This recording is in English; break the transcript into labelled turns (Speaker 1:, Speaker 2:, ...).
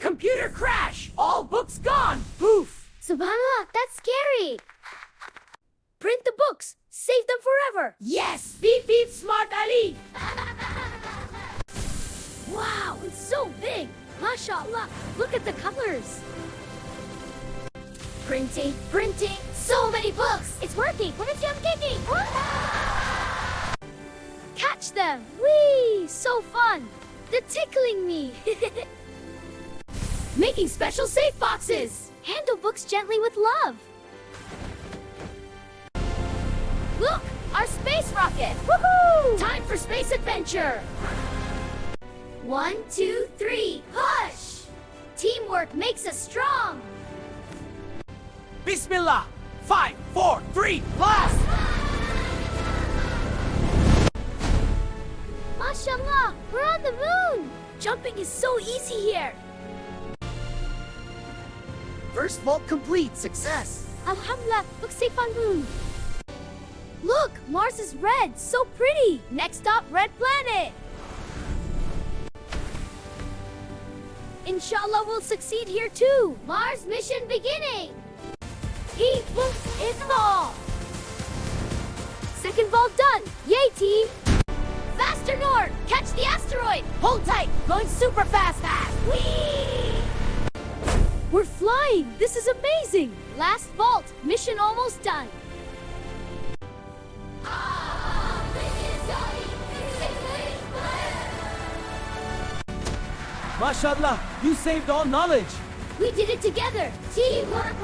Speaker 1: Computer crash! All books gone! Poof!
Speaker 2: Subhanallah, that's scary. Print the books. Save them forever.
Speaker 1: Yes! Beep beep smart Ali!
Speaker 2: Wow, it's so big. MashaAllah, look at the colors. Printing, printing, so many books. It's working. What is Yum kicking? Catch them. Whee, so fun. They're tickling me.
Speaker 1: Making special safe boxes!
Speaker 2: Handle books gently with love.
Speaker 1: Look! Our space rocket! Woohoo! Time for space adventure!
Speaker 2: 1, 2, 3, push! Teamwork makes us strong.
Speaker 1: Bismillah! 5, 4, 3, blast!
Speaker 2: MashaAllah, we're on the moon. Jumping is so easy here.
Speaker 1: First vault complete! Success!
Speaker 2: Alhamdulillah, look safe on moon. Look, Mars is red, so pretty. Next stop, red planet. Inshallah, we'll succeed here too. Mars mission beginning. Heat boost in all. Second vault done. Yay, team. Faster, NOOR. Catch the asteroid.
Speaker 1: Hold tight! Going super fast!
Speaker 2: Whee! We're flying. This is amazing. Last vault. Mission almost done.
Speaker 1: MashaAllah! You saved all knowledge!
Speaker 2: We did it together. Teamwork.